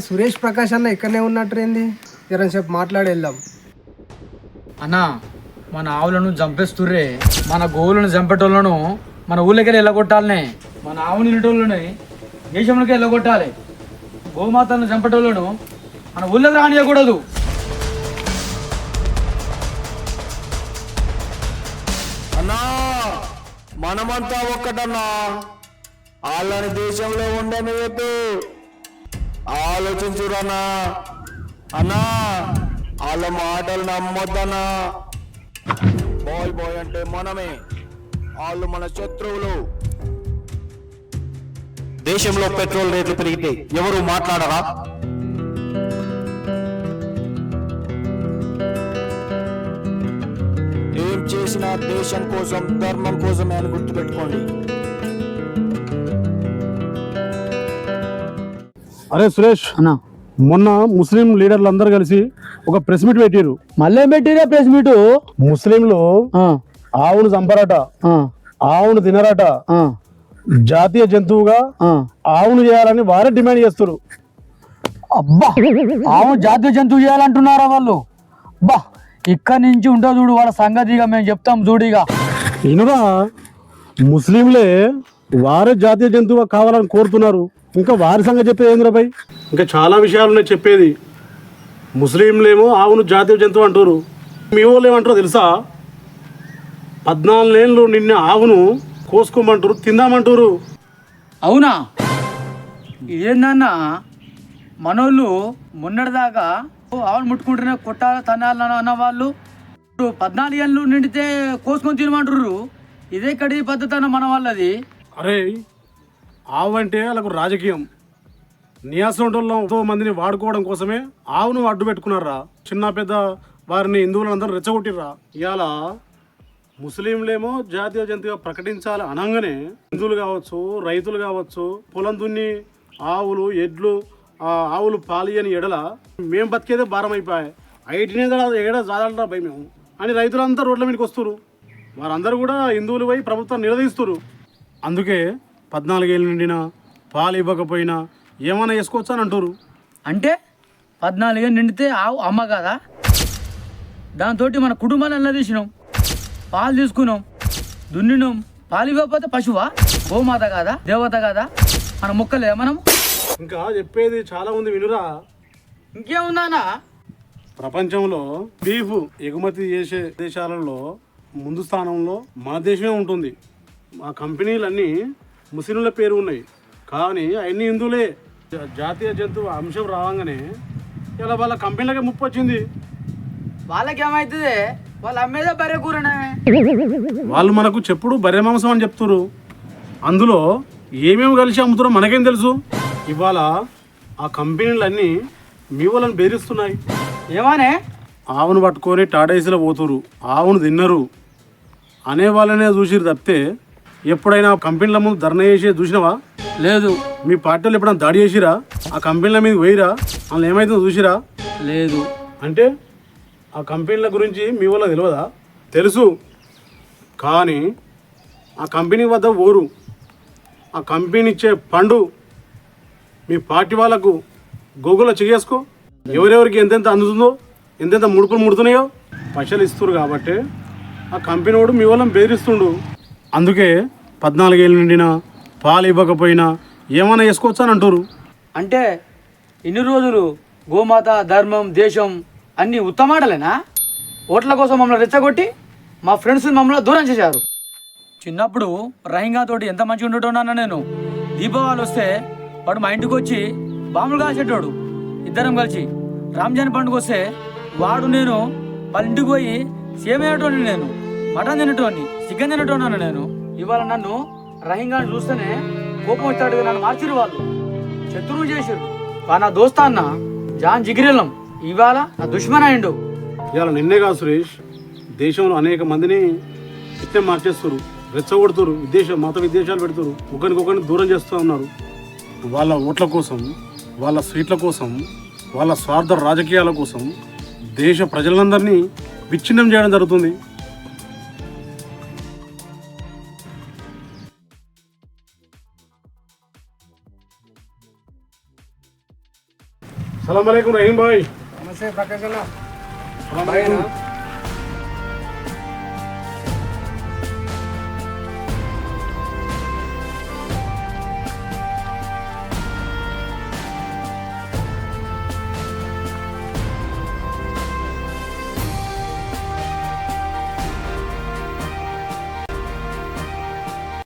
సురేష్ ప్రకాష్ అన్న ఇక్కడనే ఉన్నట్రేంది? జరంసేపు మాట్లాడి వెళ్దాం. అన్నా మన ఆవులను చంపేస్తుర్రే, మన గోవులను చంపేటోళ్ళను మన ఊళ్ళకి వెళ్ళగొట్టాలనే, మన ఆవుని నిటోళ్ళని దేశంలోకి వెళ్ళగొట్టాలి. గోమాతలను చంపేటోళ్ళను మన ఊళ్ళకి రానియకూడదు. అన్నా మనమంతా ఒక్కటన్నా, వాళ్ళని దేశంలో ఉండనివ్వద్దు. ఆలోచించురన్నా. అన్నా వాళ్ళ మాటలు నమ్మొద్దన్నా. బాయ్ బాయ్ అంటే మనమే, వాళ్ళు మన శత్రువులు. దేశంలో పెట్రోల్ రేట్లు పెరిగితే ఎవరు మాట్లాడరా? ఏం చేసినా దేశం కోసం, ధర్మం కోసమే అని గుర్తుపెట్టుకోండి. అరే సురేష్ అన్నా మొన్న ముస్లిం లీడర్లు అందరూ కలిసి ఒక ప్రెస్ మీట్ పెట్టారు. మళ్ళీ పెట్టిరే ప్రెస్ మీటు. ముస్లింలు ఆవును చంపరట, ఆవును తినరట, జాతీయ జంతువుగా ఆవును చేయాలని వారే డిమాండ్ చేస్తారు. అబ్బా, ఆవు జాతీయ జంతువు చేయాలంటున్నారా వాళ్ళు? అబ్బా, ఇక్కడి నుంచి ఉంటా చూడు వాళ్ళ సంగతిగా మేము చెప్తాం చూడిగా. ఇనురా ముస్లింలే వారే జాతీయ జంతువుగా కావాలని కోరుతున్నారు. ఇంకా వారి సంగతి చెప్పేది ఏంద్రా భయ్? ఇంకా చాలా విషయాలు ఉన్నాయి చెప్పేది. ముస్లింలేమో ఆవును జాతీయ జంతువు అంటారు, మీ వాళ్ళు ఏమంటారో తెలుసా? 14 ఏళ్ళు నిన్న ఆవును కోసుకోమంటారు, తిందామంటారు. అవునా? ఇదేందన్నా, మనోళ్ళు మొన్నటిదాకా ఆవును ముట్టుకుంటేనే కొట్టాలి తనాలి అన్న వాళ్ళు 14 ఏళ్ళు నిండితే కోసుకొని తినమంటారు. ఇదే కడి పద్ధతి అన్న మన వాళ్ళది. అరే ఆవు అంటే వాళ్ళకు రాజకీయం. నియాసంలో మందిని వాడుకోవడం కోసమే ఆవును అడ్డు పెట్టుకున్నారా. చిన్న పెద్ద వారిని హిందువులందరూ రెచ్చగొట్టిర్రా. ఇవాళ ముస్లింలేమో జాతీయ జంతువుగా ప్రకటించాలి అనగానే హిందువులు కావచ్చు, రైతులు కావచ్చు, పొలం దున్ని ఆవులు ఎడ్లు ఆవులు పాలియని ఎడల మేము బతికేదే భారం అయిపోయాయి. ఐటినే ఎడ జాదాలరా భయ మేము అని రైతులంతా రోడ్ల మీదకి వస్తారు. వారందరూ కూడా హిందువులు పోయి ప్రభుత్వాన్ని నిలదీస్తారు. అందుకే 14 ఏళ్ళు నిండినా పాలు ఇవ్వకపోయినా ఏమైనా వేసుకోవచ్చు అని అంటారు. అంటే 14 ఏళ్ళు నిండితే ఆవు అమ్మ కదా, దాంతో మన కుటుంబాన్ని నిలదీసినాం, పాలు తీసుకున్నాం, దున్నినాం. పాలు ఇవ్వకపోతే పశువా? గోమాత కాదా, దేవత కాదా? మన ముక్కలే మనం. ఇంకా చెప్పేది చాలా ఉంది వినురా. ఇంకేముందానా? ప్రపంచంలో బీఫ్ ఎగుమతి చేసే దేశాలలో ముందు స్థానంలో మన దేశమే ఉంటుంది. ఆ కంపెనీలన్నీ ముస్లింల పేరు ఉన్నాయి, కానీ అవన్నీ హిందువులే. జాతీయ జంతువు అంశం రావంగానే ఇలా వాళ్ళ కంపెనీలకే ముప్పు వచ్చింది. వాళ్ళకి ఏమవుతుంది? వాళ్ళు అమ్మేదే బర్రె కూరనే. వాళ్ళు మనకు చెప్పుడు బర్రె మాంసం అని చెప్తున్నారు. అందులో ఏమేమి కలిసి అమ్ముతారో మనకేం తెలుసు. ఇవాళ ఆ కంపెనీలన్నీ మీ వాళ్ళని బెదిరిస్తున్నాయి. ఏమనే? ఆవును పట్టుకొని టాటాయిస్లో పోతురు, ఆవును తిన్నరు అనే వాళ్ళనే చూసిరు తప్పితే ఎప్పుడైనా కంపెనీల ముందు ధర్నా చేసి చూసినావా? లేదు. మీ పార్టీలు ఎప్పుడైనా దాడి చేసిరా? ఆ కంపెనీల మీద పోయిరా? వాళ్ళు ఏమైతుందో చూసిరా? లేదు. అంటే ఆ కంపెనీల గురించి మీ వల్ల తెలియదా? తెలుసు, కానీ ఆ కంపెనీ వద్ద ఓరు, ఆ కంపెనీ ఇచ్చే పండు మీ పార్టీ వాళ్ళకు గూగుల్లో చెయ్యేసుకో. ఎవరెవరికి ఎంతెంత అందుతుందో, ఎంతెంత ముడుపులు ముడుతున్నాయో పైసలు ఇస్తున్నారు. కాబట్టి ఆ కంపెనీ వాడు మీ వాళ్ళని బెదిరిస్తుండు. అందుకే 14 ఏళ్ళు నిండినా పాలు ఇవ్వకపోయినా ఏమైనా వేసుకోవచ్చు అని అంటారు. అంటే ఇన్ని రోజులు గోమాత, ధర్మం, దేశం అన్నీ ఉత్తమాటలేనా? ఓట్ల కోసం మమ్మల్ని రెచ్చగొట్టి మా ఫ్రెండ్స్ మమ్మల్ని దూరం చేశారు. చిన్నప్పుడు రహింగా తోటి ఎంత మంచిగా ఉండేటోన్నా నేను. దీపావళి వస్తే వాడు మా ఇంటికి వచ్చి బాంబులు కాల్చేటోడు. ఇద్దరం కలిసి రంజాన్ పండుగ వస్తే వాడు నేను వాళ్ళ ఇంటికి పోయి సేమయ్యేటోని, నేను మటన్ తినేటోని, చికెన్ తినేటోన్నాను నేను. ఇవాళ నన్ను రహింగాని చూస్తేనే కోపం వచ్చాడు, నన్ను మార్చిరు వాళ్ళు, శత్రువు చేసిరు. నా దోస్తా అన్న జాన్ జిగిరిలం ఇవాళ నా దుష్మన్ అయిండు. ఇవాళ నిన్నే కాదు సురేష్, దేశంలో అనేక మందిని ఇట్టే మార్చేస్తారు, రెచ్చగొడుతురు, మత విద్వేషాలు పెడుతురు, ఒకరికొకరిని దూరం చేస్తూ ఉన్నారు. వాళ్ళ ఓట్ల కోసం, వాళ్ళ సీట్ల కోసం, వాళ్ళ స్వార్థ రాజకీయాల కోసం దేశ ప్రజలందరినీ విచ్ఛిన్నం చేయడం జరుగుతుంది. సలాం అలైకుం రహీం భాయ్. నమస్తే ప్రకాష్ అన్న. సలాం అలైకుం.